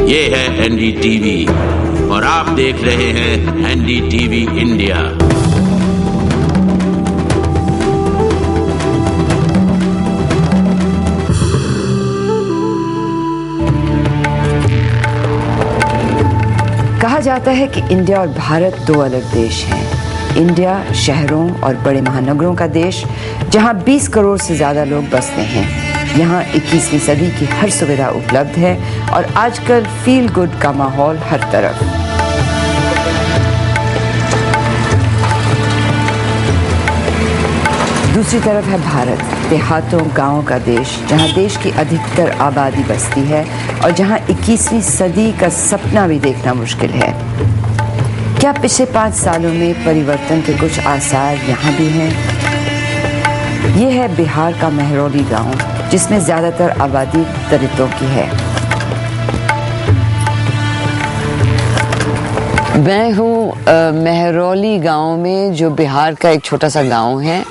ये है एनडीटीवी और आप देख रहे हैं एनडीटीवी इंडिया। कहा जाता है कि इंडिया और भारत दो अलग देश हैं। इंडिया शहरों और बड़े महानगरों का देश, जहां 20 करोड़ से ज़्यादा लोग बसते हैं। यहाँ 21वीं सदी की हर सुविधा उपलब्ध है और आजकल फील गुड का माहौल हर तरफ। दूसरी तरफ है भारत, देहातों गांवों का देश, जहां देश की अधिकतर आबादी बसती है और जहां 21वीं सदी का सपना भी देखना मुश्किल है। क्या पिछले 5 सालों में परिवर्तन के कुछ आसार यहाँ भी हैं? ये है बिहार का महरौली गांव, जिसमें ज्यादातर आबादी दलितों की है। मैं हूँ महरौली गांव में, जो बिहार का एक छोटा सा गांव है,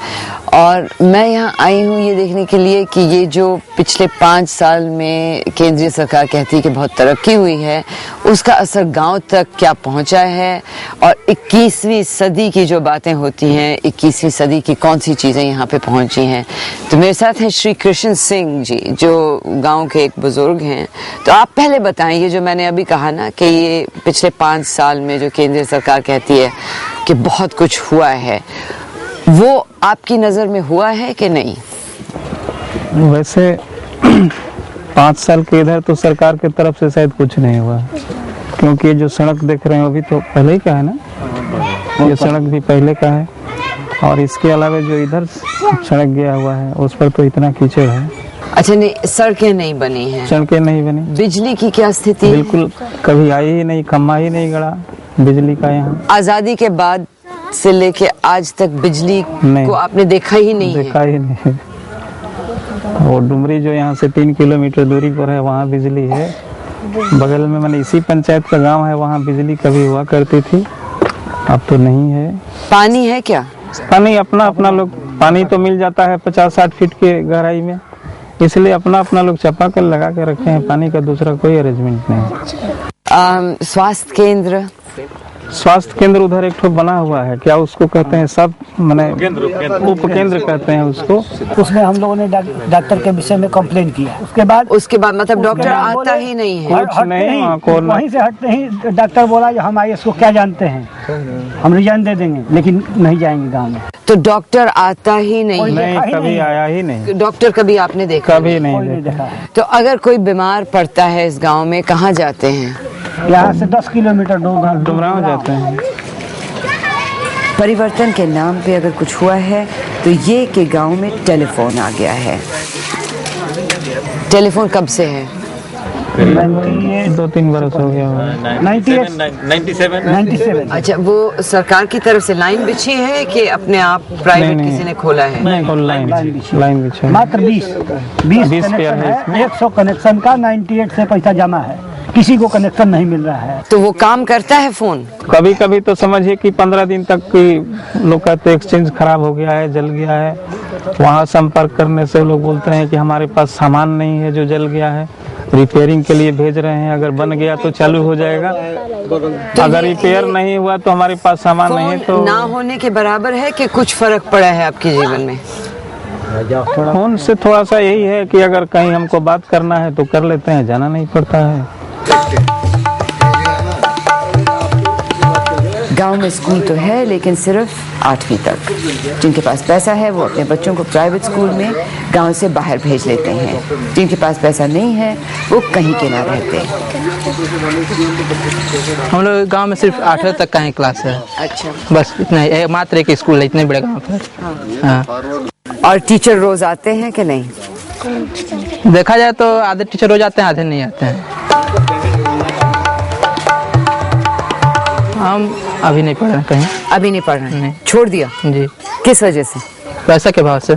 और मैं यहाँ आई हूँ ये देखने के लिए कि ये जो पिछले 5 साल में केंद्रीय सरकार कहती है कि बहुत तरक्की हुई है, उसका असर गांव तक क्या पहुँचा है, और 21वीं सदी की जो बातें होती हैं, 21वीं सदी की कौन सी चीज़ें यहाँ पे पहुँची हैं। तो मेरे साथ हैं श्री कृष्ण सिंह जी, जो गांव के एक बुजुर्ग हैं। तो आप पहले बताएं, ये जो मैंने अभी कहा ना कि ये पिछले 5 साल में जो केंद्रीय सरकार कहती है कि बहुत कुछ हुआ है, वो आपकी नज़र में हुआ है कि नहीं? वैसे 5 साल के इधर तो सरकार की तरफ से शायद कुछ नहीं हुआ, क्योंकि ये जो सड़क देख रहे हैं अभी तो पहले ही का है ना, ये सड़क भी पहले का है। और इसके अलावा जो इधर सड़क गया हुआ है उस पर तो इतना कीचड़ है। अच्छा, नहीं, सड़कें नहीं बनी हैं? सड़कें नहीं बनी। बिजली की क्या स्थिति? बिल्कुल कभी आई ही नहीं, खम्मा ही नहीं गड़ा बिजली का यहाँ। आज़ादी के बाद से लेके आज तक बिजली को आपने देखा ही नहीं? देखा ही नहीं। वो डुमरी जो यहाँ से 3 किलोमीटर दूरी पर है, वहाँ बिजली है। बगल में मैंने इसी पंचायत का गांव है, वहाँ बिजली कभी हुआ करती थी, अब तो नहीं है। पानी है क्या? पानी अपना अपना लोग, पानी तो मिल जाता है 50-60 फीट के गहराई में, इसलिए अपना अपना लोग चापाकल लगा के रखे हैं। पानी का दूसरा कोई अरेंजमेंट नहीं। स्वास्थ्य केंद्र उधर एक ठो बना हुआ है, क्या उसको कहते हैं, सब माने उप केंद्र कहते हैं उसको। उसमें हम लोगों ने डॉक्टर के विषय में कंप्लेन किया। उसके बाद मतलब डॉक्टर आता ही नहीं है? वहीं से हटते ही डॉक्टर बोला हम IAS को क्या जानते हैं, हम रिजाइन दे देंगे, लेकिन नहीं जाएंगे गाँव में। तो डॉक्टर आता ही नहीं? नहीं, कभी आया ही नहीं। डॉक्टर कभी आपने देखा? कभी नहीं देखा। तो अगर कोई बीमार पड़ता है इस गांव में, कहाँ जाते हैं? यहाँ से 10 किलोमीटर डुमराव जाते हैं। परिवर्तन के नाम पे अगर कुछ हुआ है तो ये कि गांव में टेलीफोन आ गया है। टेलीफोन कब से है? 2-3 बरस हो गया। 97। अच्छा, वो सरकार की तरफ से लाइन बिछी है कि अपने आप प्राइवेट किसी ने खोला है? लाइन बिछी है। मात्र 20 कनेक्शन है, 100 कनेक्शन का 98 से पैसा जमा है, किसी को कनेक्शन नहीं मिल रहा है। तो वो काम करता है फोन? कभी कभी तो समझिए कि 15 दिन तक की लोग कहते एक्सचेंज खराब हो गया है, जल गया है। वहाँ संपर्क करने से लोग बोलते हैं कि हमारे पास सामान नहीं है जो जल गया है, रिपेयरिंग के लिए भेज रहे हैं, अगर बन गया तो चालू हो जाएगा, तो अगर रिपेयर नहीं हुआ तो हमारे पास सामान नहीं है। तो ना होने के बराबर है कि कुछ फर्क पड़ा है आपके जीवन में? फोन से थोड़ा सा यही है कि अगर कहीं हमको बात करना है तो कर लेते हैं, जाना नहीं पड़ता है। गांव में स्कूल तो है, लेकिन सिर्फ 8वीं तक। जिनके पास पैसा है वो अपने बच्चों को प्राइवेट स्कूल में गांव से बाहर भेज लेते हैं। जिनके पास पैसा नहीं है वो कहीं के ना रहते। हम लोग गांव में सिर्फ 8वीं तक का ही क्लास है। अच्छा, बस इतना ही, मात्र एक स्कूल है इतने बड़े गांव पर। हाँ। और टीचर रोज आते हैं कि नहीं? देखा जाए तो आधे टीचर रोज आते हैं, आधे नहीं आते हैं। हम अभी नहीं पढ़ रहे कहीं। अभी नहीं पढ़ रहे? नहीं। छोड़ दिया? जी। किस वजह से? पैसा के भाव से।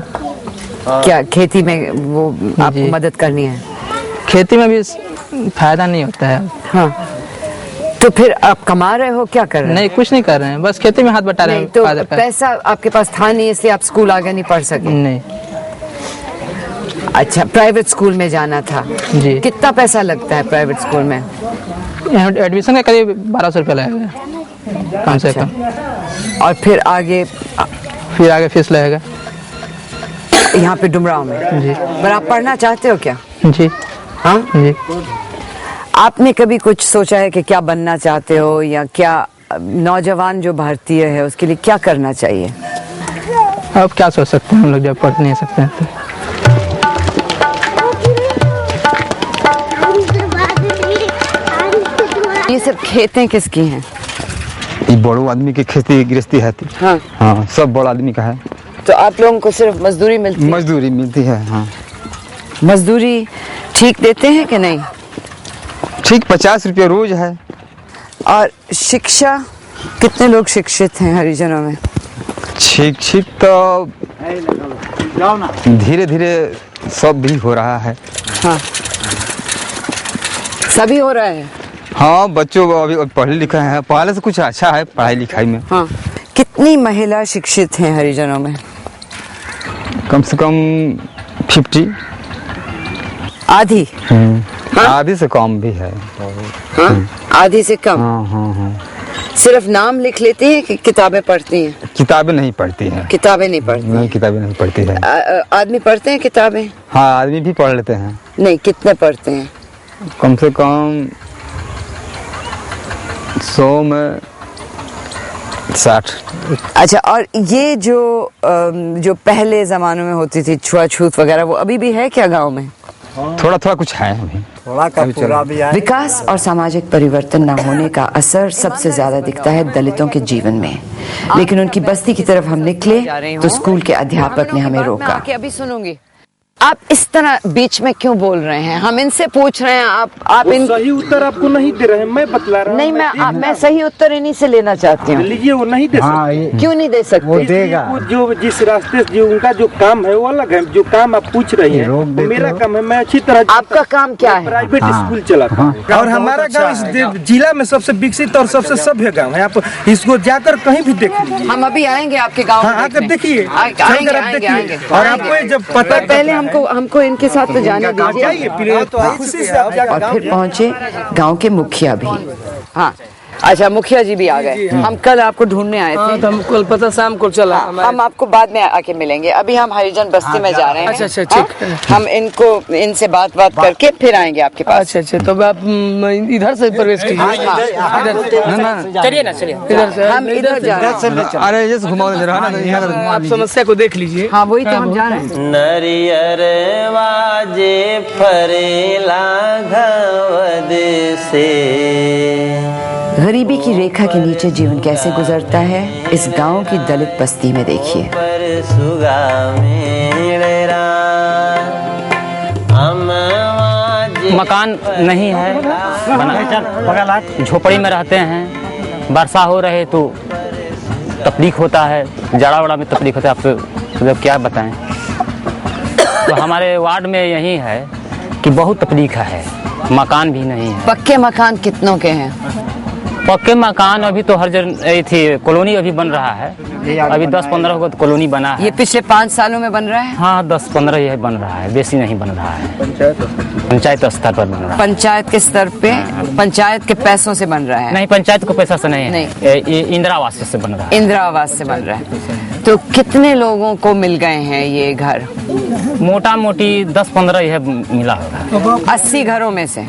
क्या खेती में वो आपको मदद करनी है? खेती में भी फायदा नहीं होता है। हाँ, तो फिर आप कमा रहे हो, क्या कर रहे हैं? नहीं, कुछ नहीं कर रहे हैं, बस खेती में हाथ बटा रहे हैं। तो पैसा आपके पास था नहीं, इसलिए आप स्कूल आगे नहीं पढ़ सके? नहीं। अच्छा, प्राइवेट स्कूल में जाना था जी। कितना पैसा लगता है प्राइवेट स्कूल में? एडमिशन का करीब 1200 रुपया लगेगा कम से कम। और फिर आगे फिर आगे फीस लगेगा यहाँ पे डुमराव में? जी। पर आप पढ़ना चाहते हो क्या? जी हाँ जी। आपने कभी कुछ सोचा है कि क्या बनना चाहते हो, या क्या नौजवान जो भारतीय है उसके लिए क्या करना चाहिए? अब क्या सोच सकते हैं हम लोग जब पढ़ नहीं सकते हैं तो। ये सब खेतें किसकी हैं? ये बड़ो आदमी की खेती गृहस्थी है। हाँ। हाँ, सब बड़ा आदमी का है। तो आप लोगों को सिर्फ मजदूरी मिलती है? मजदूरी मिलती है। हाँ, मजदूरी ठीक देते हैं कि नहीं? ठीक 50 रुपये रोज है। और शिक्षा, कितने लोग शिक्षित हैं हरिजनों में? शिक्षित तो धीरे धीरे सब भी हो रहा है। हाँ, सभी हो रहा है। हाँ, बच्चों अभी पढ़े लिखे हैं, पहले से कुछ अच्छा है पढ़ाई लिखाई में। हाँ, कितनी महिला शिक्षित हैं हरिजनों में? कम से कम 50। आधी? आधी से कम भी है। हाँ, आधी से कम। हाँ हाँ हाँ। सिर्फ नाम लिख लेती हैं कि किताबें पढ़ती हैं? किताबें नहीं पढ़ती हैं। किताबें नहीं पढ़ती? नहीं, किताबें नहीं पढ़ती है। आदमी पढ़ते हैं किताबें? हाँ, आदमी भी पढ़ लेते हैं। नहीं, कितने पढ़ते हैं? कम से कम 100 में 60। अच्छा, और ये जो पहले जमानों में होती थी छुआछूत वगैरह, वो अभी भी है क्या गांव में? थोड़ा थोड़ा कुछ है अभी। विकास और सामाजिक परिवर्तन न होने का असर सबसे ज्यादा दिखता है दलितों के जीवन में। लेकिन उनकी बस्ती की तरफ हम निकले तो स्कूल के अध्यापक ने हमें रोका। अभी सुनूंगी। आप इस तरह बीच में क्यों बोल रहे हैं? हम इनसे पूछ रहे हैं, आप इन सही उत्तर आपको नहीं दे रहे हैं, मैं बतला रहा हूं। नहीं, मैं सही उत्तर इन्हीं से लेना चाहती हूँ। लीजिए, वो नहीं दे सकते। क्यों नहीं दे सकते? वो देगा। वो जो जिस रास्ते से जो उनका जो काम है वो अलग है। जो काम आप पूछ रही हैं, वो मेरा काम है। मैं अच्छी तरह आपका काम क्या है? प्राइवेट स्कूल चलाता हूँ और हमारा गाँव इस जिला में सबसे विकसित और सबसे सभ्य गाँव है। आप इसको जाकर कहीं भी देख लीजिए। हम अभी आएंगे आपके गाँव। आकर देखिए, आएंगे। और आपको जब पता, पहले हमको इनके साथ तो जाने दीजिए। और फिर पहुंचे गांव के मुखिया भी। हाँ, अच्छा, मुखिया जी भी आ गए। हम कल आपको ढूंढने आए थे। तो हम कल पता शाम को चला। हम आपको बाद में आके मिलेंगे। अभी हम हरिजन बस्ती में जा रहे हैं। अच्छा, ठीक है। हम इनसे बात करके फिर आएंगे आपके पास। अच्छा, तो आप इधर से प्रवेश कीजिए। चलिए ना, चलिए इधर से। हम इधर जा रहे हैं। अरे जैसे घुमाओ जरा ना, आप समस्या को देख लीजिए। हाँ, वही तो हम जा रहे हैं। नरियर वाजे फरेला घवद से। गरीबी की रेखा के नीचे जीवन कैसे गुजरता है, इस गांव की दलित बस्ती में देखिए। मकान नहीं है, बना झोपड़ी में रहते हैं। वर्षा हो रहे तो तकलीफ होता है, जाड़ा वाड़ा में तकलीफ होता है। आपको मतलब क्या बताएं। तो हमारे वार्ड में यही है कि बहुत तकलीफ है, मकान भी नहीं है। पक्के मकान कितनों के हैं? पक्के मकान अभी तो हर जगह थी, कॉलोनी अभी बन रहा है। अभी 10-15 को कॉलोनी बना है। ये पिछले 5 सालों में बन रहा है? हाँ, 10-15 यह बन रहा है, बेसी नहीं बन रहा है। पंचायत स्तर पर बन रहा है। पंचायत के स्तर पे? पंचायत के पैसों से बन रहा है? नहीं, पंचायत को पैसा से नहीं है। ये इंदिरा आवास से बन रहा है। इंदिरा आवास से बन रहा है। तो कितने लोगों को मिल गए हैं ये घर? मोटा मोटी 10-15 यह मिला होगा। 80 घरों में से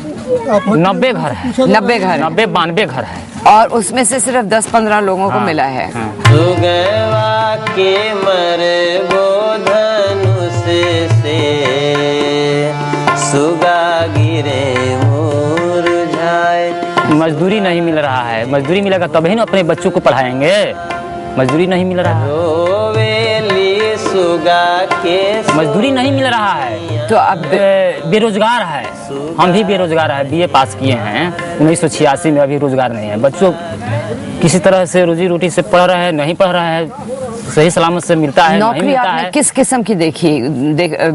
90 घर है। 90 घर? 90-92 घर है। और उसमें से सिर्फ 10-15 लोगों को मिला है। सुगवा के मर धनुष से सुगा गिरे मुरझाए। मजदूरी नहीं मिल रहा है। मजदूरी मिलेगा तभी ना अपने बच्चों को पढ़ाएंगे। मजदूरी नहीं मिल रहा है। सुगा के मजदूरी नहीं मिल रहा है। तो अब बेरोजगार है। हम भी बेरोजगार है। BA पास किए हैं 1986 में, अभी रोजगार नहीं है। बच्चों किसी तरह से रोजी रोटी से पढ़ रहे हैं, नहीं पढ़ रहे हैं, सही सलामत से मिलता है, नहीं नौकरी मिलता आपने है। किस किस्म की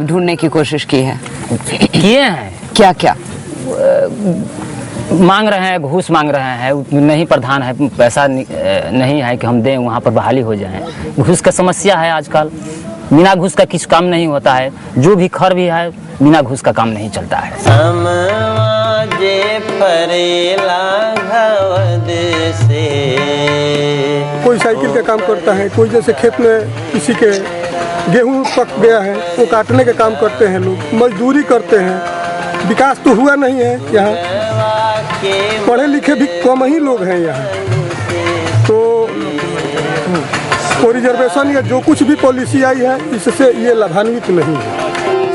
ढूंढने की कोशिश की है? किए हैं। क्या क्या मांग रहे हैं? घूस मांग रहे हैं। नहीं, प्रधान है, पैसा नहीं है कि हम दें, वहाँ पर बहाली हो जाए। घूस का समस्या है आजकल। बिना घूस का किस काम नहीं होता है, जो भी खर भी है बिना घूस का काम नहीं चलता है। जे फरेला घवद से कोई साइकिल का काम करता है, कोई जैसे खेत में किसी के गेहूं पक गया है वो काटने का काम करते हैं, लोग मजदूरी करते हैं। विकास तो हुआ नहीं है यहाँ, पढ़े लिखे भी कम ही लोग हैं यहाँ। तो कोई रिजर्वेशन या जो कुछ भी पॉलिसी आई है इससे ये लाभान्वित नहीं है।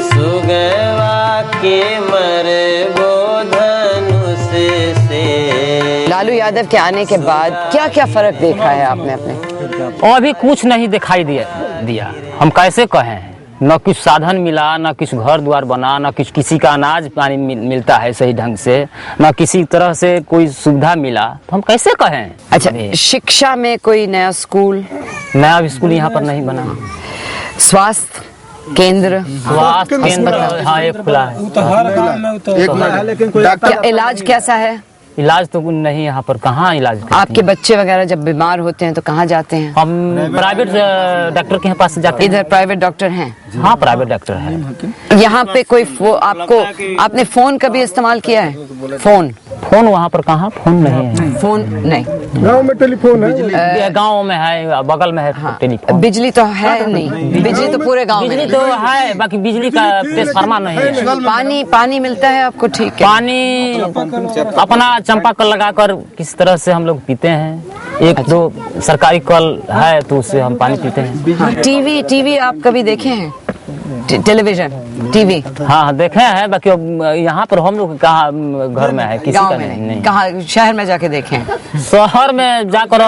सुगवा के मरबो धनुष से। लालू यादव के आने के बाद क्या क्या फर्क देखा है आपने अपने? अभी कुछ नहीं दिखाई दिया। हम कैसे कहें, न कुछ साधन मिला, न कुछ घर द्वार बना, न कुछ किसी का अनाज पानी मिलता है सही ढंग से, न किसी तरह से कोई सुविधा मिला, तो हम कैसे कहें। अच्छा, शिक्षा में कोई नया स्कूल यहाँ पर नहीं बना। स्वास्थ्य केंद्र हाँ एक खुला है, लेकिन कोई क्या इलाज कैसा है? इलाज तो नहीं यहाँ पर, कहाँ इलाज करते आपके बच्चे वगैरह जब बीमार होते हैं तो कहाँ जाते हैं? हम प्राइवेट डॉक्टर के पास जाते हैं। इधर प्राइवेट डॉक्टर हैं? हाँ प्राइवेट डॉक्टर है। यहाँ पे कोई आपने फोन कभी इस्तेमाल किया है? फोन वहाँ पर कहाँ फोन नहीं है। फोन नहीं, गांव में टेलीफोन है, गांव में है, बगल में है। हाँ, टेलीफोन। बिजली तो है नहीं, बिजली तो पूरे गांव में बिजली तो है, बाकी बिजली का ट्रांसफार्मर नहीं है। पानी मिलता है आपको? ठीक है। पानी अपना चंपा कल लगाकर किस तरह से हम लोग पीते हैं। एक दो सरकारी कल है तो उससे हम पानी पीते हैं। हाँ, टीवी आप कभी देखे हैं? Television TV? हाँ देखे हैं, बाकी यहाँ पर हम लोग कहाँ घर में है, किसी का नहीं। कहाँ शहर में जाके देखें? शहर में जाकर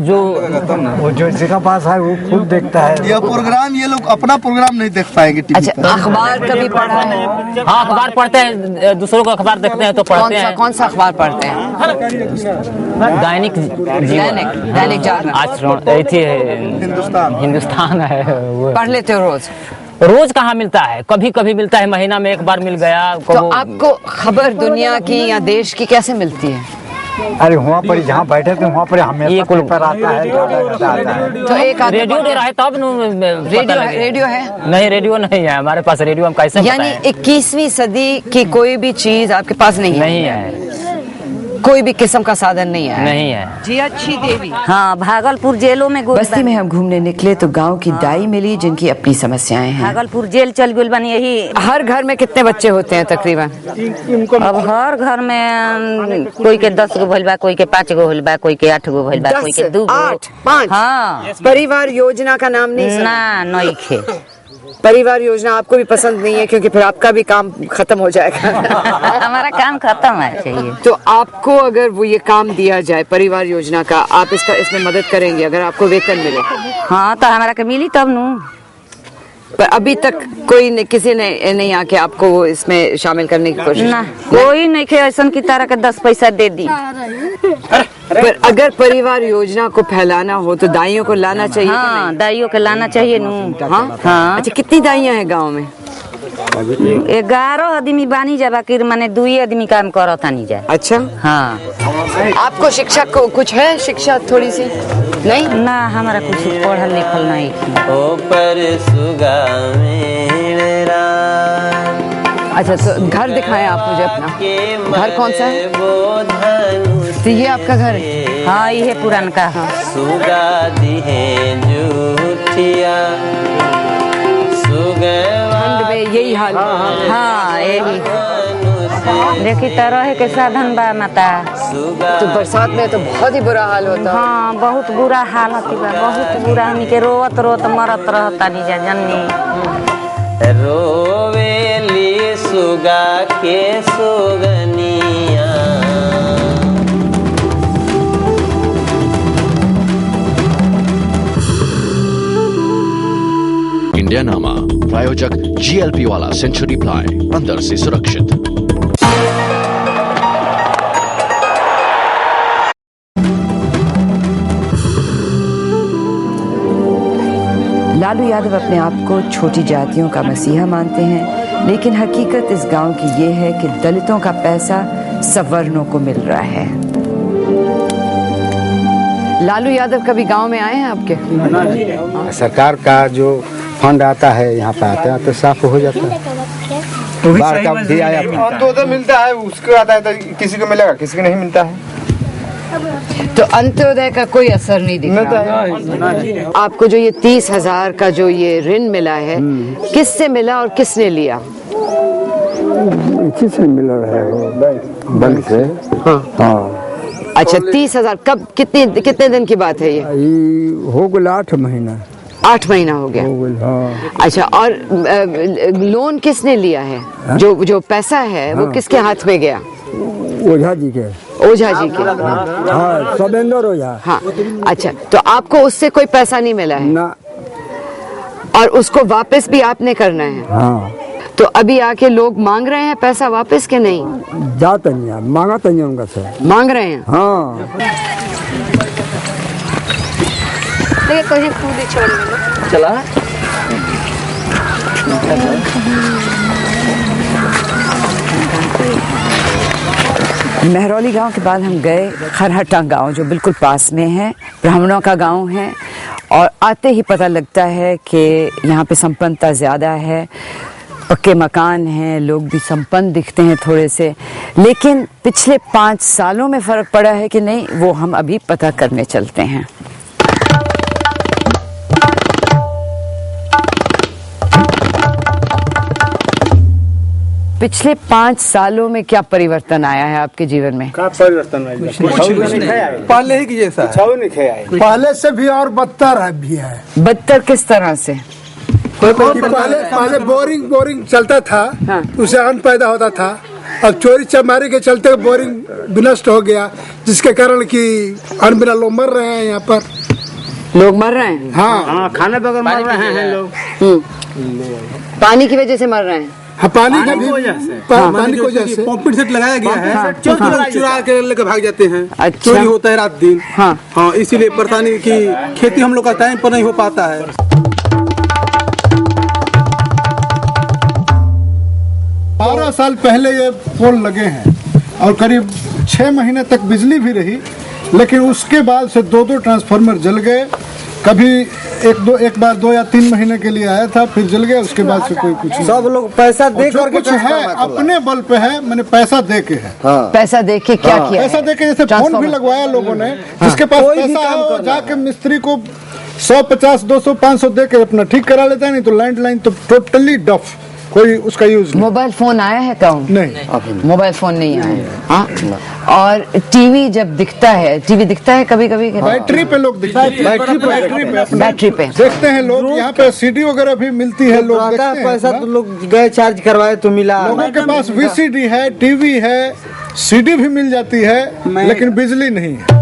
जो जिसका पास है वो खुद देखता है। यह प्रोग्राम ये लोग अपना प्रोग्राम नहीं देख पाएंगे। अच्छा, अखबार कभी पढ़ा है? हाँ अखबार पढ़ते हैं, दूसरों को अखबार देखते हैं तो पढ़ते हैं। कौन सा अखबार पढ़ते हैं? दैनिक जागरण। आज हिंदुस्तान है, पढ़ लेते हो रोज? रोज कहाँ मिलता है, कभी कभी मिलता है, महीना में एक बार मिल गया। तो आपको खबर दुनिया की या देश की कैसे मिलती है? अरे वहाँ पर जहाँ बैठे थे वहाँ पर हमें पेपर आता है। तो एक रेडियो दे रहा है तब रेडियो है? नहीं रेडियो नहीं है हमारे पास, रेडियो हम कैसे? यानी 21वीं सदी की कोई भी चीज आपके पास नहीं है। कोई भी किस्म का साधन नहीं है। जी अच्छी देवी। हाँ, भागलपुर जेलों में बस्ती में हम घूमने निकले तो गांव की दाई मिली जिनकी अपनी समस्याएं हैं। भागलपुर जेल चल गई बनी। यही हर घर में कितने बच्चे होते हैं तकरीबन? अब हर घर में कोई के 10 गो भइल बा, कोई के 5 गो भइल बा, कोई के 8 गो भइल बा, कोई के 2 गो। 5? हाँ। परिवार योजना का नाम नहीं? नहीं खे। परिवार योजना आपको भी पसंद नहीं है क्योंकि फिर आपका भी काम खत्म हो जाएगा। हमारा काम खत्म है चाहिए। तो आपको अगर वो ये काम दिया जाए परिवार योजना का, आप इसमें मदद करेंगे अगर आपको वेतन मिले? हाँ तो हमारा के मिली तब नू। पर अभी तक किसी ने नहीं आके आपको इसमें शामिल करने की कोशिश? ना, कोई नहीं खे ऐसा की तरह के 10 पैसा दे दी। पर अगर परिवार योजना को फैलाना हो तो दाइयों को लाना चाहिए? हाँ, दाइयों को लाना चाहिए नू। हाँ। अच्छा, कितनी दाइयाँ हैं गाँव में? 11 आदमी बानी जा, बाकी माने 2 आदमी काम करता नहीं जा। अच्छा। हाँ। आपको शिक्षा को कुछ है? शिक्षा थोड़ी सी नहीं? ना, हमारा कुछ पढ़ल लिखल नहीं। ऊपर सुगा मेरा। अच्छा, तो घर दिखाएं आप मुझे अपना। घर कौन सा है? तो ये आपका घर है? हाँ, ये पुरान का। हाँ। सुगा दी है जूठिया, ठंड में यही हाल? हाँ यही। देखी तरह के साधन बा माता। तो बरसात में तो बहुत ही बुरा हाल होता है। हाँ, बहुत बुरा हाल होती बा, बहुत बुरा। हमनी के रोत मरत रहता नहीं जा जननी। रोवेली सुगा के सुगनिया। इंडिया नामा प्रायोजक GLP वाला सेंचुरी प्लाई, अंदर से सुरक्षित। लालू यादव अपने आप को छोटी जातियों का मसीहा मानते हैं, लेकिन हकीकत इस गांव की ये है कि दलितों का पैसा सवर्णों को मिल रहा है। लालू यादव कभी गांव में आए हैं आपके? सरकार का जो फंड आता है यहाँ पे आता है तो साफ हो जाता है। बाढ़ का भी आया तो मिलता है, उसको आता है तो किसी को मिलेगा, किसी को नहीं मिलता है। तो अंत्योदय का कोई असर नहीं दिख रहा है आपको? जो ये 30,000 का जो ये ऋण मिला है, किससे मिला और किसने लिया? किससे मिल रहा है? बैंक से। हाँ। अच्छा, 30,000 कब, कितने दिन की बात है ये? हो गया 8 महीना। 8 महीना हो गया। हाँ। अच्छा, और लोन किसने लिया है? जो पैसा है वो किसके हाथ में गया? ओझा जी के। ओझा जी के? हाँ, सवेंद्र ओझा। हाँ। अच्छा, तो आपको उससे कोई पैसा नहीं मिला है ना, और उसको वापस भी आपने करना है? हाँ। तो अभी आके लोग मांग रहे हैं पैसा वापस के नहीं? जाता नहीं, मांगा तो नहीं उनका से। मांग रहे हैं? हाँ। चला। मेहरौली गांव के बाद हम गए खरहटा गांव, जो बिल्कुल पास में है, ब्राह्मणों का गांव है, और आते ही पता लगता है कि यहाँ पे संपन्नता ज़्यादा है, पक्के मकान हैं, लोग भी संपन्न दिखते हैं थोड़े से। लेकिन पिछले 5 सालों में फ़र्क पड़ा है कि नहीं, वो हम अभी पता करने चलते हैं। पिछले 5 सालों में क्या परिवर्तन आया है आपके जीवन में? क्या परिवर्तन आया? पहले ही की जैसा पहले से भी और बदतर है। बदतर किस तरह से? पहले बोरिंग चलता था। हाँ। उससे अन्न पैदा होता था। अब चोरी चमारी के चलते बोरिंग विनष्ट हो गया, जिसके कारण कि अन्न बिना लोग मर रहे हैं। यहाँ पर लोग मर रहे हैं। हाँ, खाने बगैर मर रहे हैं लोग। पानी की वजह से मर रहे हैं। हाँ, पानी की वजह से पंपिंग सेट लगाया गया है। चुरा के लेकर भाग जाते हैं। अच्छा। चोरी होता है रात दिन। हाँ, हाँ, इसीलिए परेशानी की खेती हम लोग का टाइम पर नहीं हो पाता है। 12 साल पहले ये पोल लगे हैं और करीब 6 महीने तक बिजली भी रही, लेकिन उसके बाद से 2 ट्रांसफार्मर जल गए। कभी एक बार 2 या 3 महीने के लिए आया था, फिर जल गया। उसके बाद से कोई कुछ नहीं। सब लोग पैसा दे जो कुछ है अपने बल पे है, मैंने पैसा दे के है। हाँ। पैसा दे के क्या किया? पैसा दे के जैसे फोन भी लगवाया लोगों ने। जिसके पास पैसा है वो जाके मिस्त्री को 150, 200, 500 दे के अपना ठीक करा लेता है। नहीं तो लैंडलाइन तो टोटली डफ, कोई उसका यूज नहीं। मोबाइल फोन आया है गाँव? नहीं, मोबाइल फोन नहीं आया। हाँ? और टीवी जब दिखता है कभी कभी बैटरी पे लोग दिखते हैं। बैटरी पे देखते हैं लोग। यहाँ पे सीडी वगैरह भी मिलती है, लोग देखते हैं। पैसा तो लोग गए चार्ज करवाए तो मिला। लोगों के पास VCD है, टीवी है, CD भी मिल जाती है, लेकिन बिजली नहीं है।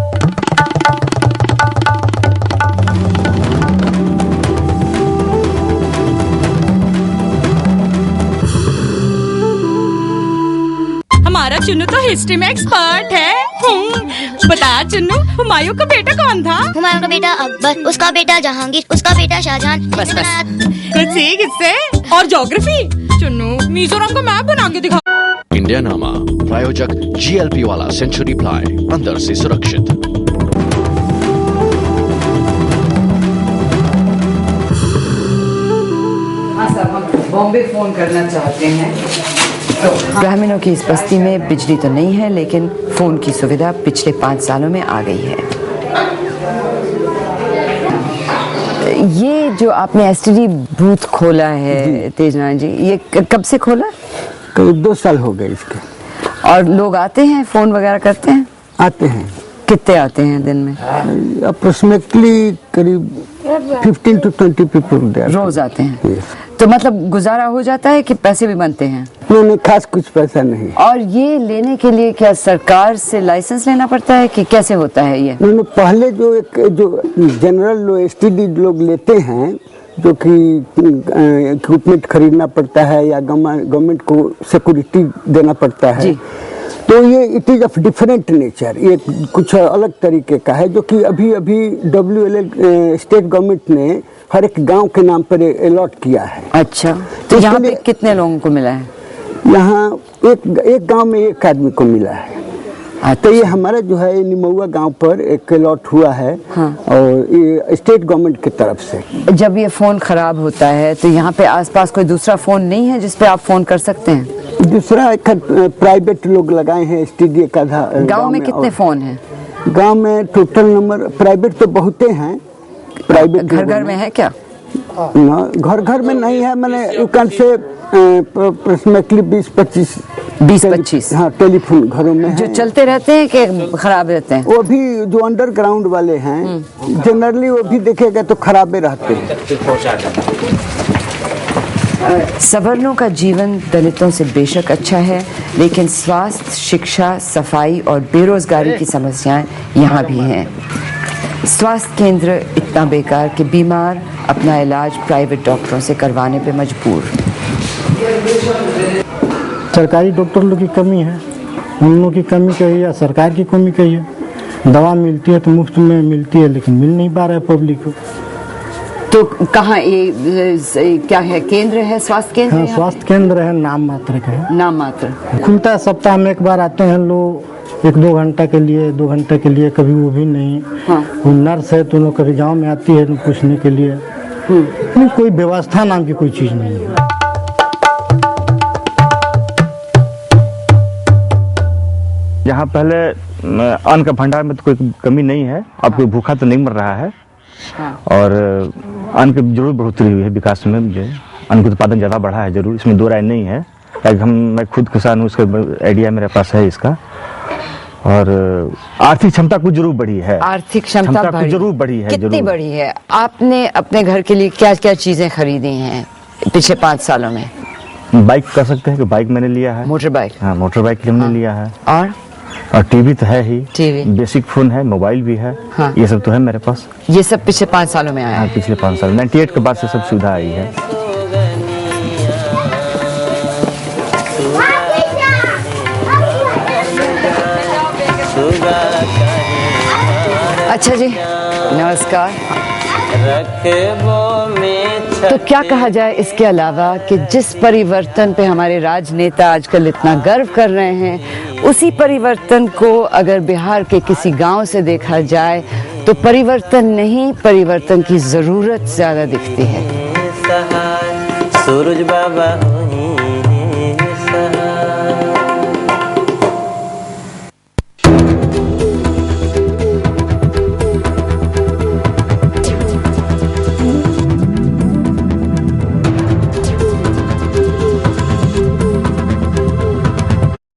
हमारा चुन्नू तो हिस्ट्री में एक्सपर्ट है। बता चुन्नू, हुमायूं का बेटा कौन था? हुमायूं का बेटा अकबर, उसका बेटा जहांगीर, उसका बेटा शाहजहां। बस कुछ सीख इससे। और ज्योग्राफी? चुन्नू, मिजोरम का मैप बना के दिखा। इंडिया नामा प्रायोजक GLP वाला सेंचुरी प्लाई, अंदर से सुरक्षित। हाँ सर, हम बॉम्बे फोन करना चाहते हैं। तो ग्रामीणों की इस बस्ती में बिजली तो नहीं है, लेकिन फोन की सुविधा पिछले 5 सालों में आ गई है। ये जो आपने STD बूथ खोला है तेजनाथ जी, ये कब से खोला? करीब 2 साल हो गए इसके। और लोग आते हैं, फोन वगैरह करते हैं? आते हैं। कितने आते हैं दिन में? अप्रोक्सीमेटली करीब 15 to 20 पीपल रोज आते हैं। तो मतलब गुजारा हो जाता है कि पैसे भी बनते हैं? नहीं, खास कुछ पैसा नहीं। और ये लेने के लिए क्या सरकार से लाइसेंस लेना पड़ता है कि कैसे होता है ये? नहीं, पहले जो जनरल STD लोग लेते हैं, जो कि इक्विपमेंट खरीदना पड़ता है या गवर्नमेंट को सिक्योरिटी देना पड़ता है, तो ये it is of different nature. ये कुछ अलग तरीके का है, जो कि अभी WLL स्टेट गवर्नमेंट ने हर एक गांव के नाम पर अलॉट किया है। अच्छा, तो यहाँ पे कितने लोगों को मिला है? यहाँ एक गांव में 1 आदमी को मिला है। तो ये हमारा जो है निमौआ गांव पर एक अलॉट हुआ है। हाँ। और ये स्टेट गवर्नमेंट की तरफ से। जब ये फोन खराब होता है तो यहाँ पे आसपास कोई दूसरा फोन नहीं है जिस पे आप फोन कर सकते हैं? दूसरा एक प्राइवेट लोग लगाए हैं STD का। गांव में कितने फोन हैं? गांव में टोटल नंबर प्राइवेट तो बहुते हैं। प्राइवेट घर घर में है क्या? घर घर में नहीं है, मैंने दुकान से अप्रोक्सीमेटली 20-25 हाँ टेलीफोन घरों में जो चलते रहते हैं कि खराब रहते हैं? वो भी जो अंडरग्राउंड वाले हैं जनरली वो भी देखेगा तो खराबे रहते हैं। सवर्णों का जीवन दलितों से बेशक अच्छा है, लेकिन स्वास्थ्य, शिक्षा, सफाई और बेरोजगारी की समस्याएं यहाँ भी हैं। स्वास्थ्य केंद्र इतना बेकार कि बीमार अपना इलाज प्राइवेट डॉक्टरों से करवाने पे मजबूर। सरकारी डॉक्टर लोग की कमी है, उन लोगों की कमी कही या सरकार की कमी कही है। दवा मिलती है तो मुफ्त में मिलती है, लेकिन मिल नहीं पा रहा है पब्लिक को। तो कहाँ ये क्या है, केंद्र है, स्वास्थ्य केंद्र? हाँ, स्वास्थ्य केंद्र है, नाम मात्र का है। नाम मात्र खुलता है, सप्ताह में एक बार आते हैं लोग, 1-2 घंटा के लिए, 2 घंटे के लिए, कभी वो भी नहीं। हाँ। वो नर्स है तो कभी गांव में आती है पूछने के लिए। कोई व्यवस्था नाम की कोई चीज नहीं है। यहाँ पहले अन्न का भंडार में तो कोई कमी नहीं है, अब कोई भूखा तो नहीं मर रहा है। हाँ। और अन्न की जरूर बढ़ोतरी हुई है विकास में, मुझे अन्न का उत्पादन ज़्यादा बढ़ा है जरूर, इसमें दो राय नहीं है। मैं खुद किसान हूँ, उसका आइडिया मेरे पास है इसका। और आर्थिक क्षमता कुछ जरूर बढ़ी है। आर्थिक क्षमता जरूर बढ़ी है। कितनी बढ़ी है? आपने अपने घर के लिए क्या क्या चीजें खरीदी हैं पिछले 5 सालों में? बाइक कर सकते हैं कि बाइक मैंने लिया है। Motor bike? हाँ, मोटर बाइक हमने लिया है। और टीवी तो है ही, टीवी, बेसिक फोन है, मोबाइल भी है। हाँ। ये सब तो है मेरे पास। ये सब पिछले 5 सालों में आया? हाँ, पिछले 5 साल 98 के बाद से सब सुविधा आई है। अच्छा जी, नमस्कार। तो क्या कहा जाए इसके अलावा कि जिस परिवर्तन पे हमारे राजनेता आजकल इतना गर्व कर रहे हैं, उसी परिवर्तन को अगर बिहार के किसी गांव से देखा जाए तो परिवर्तन नहीं, परिवर्तन की जरूरत ज्यादा दिखती है। सूरज बाबा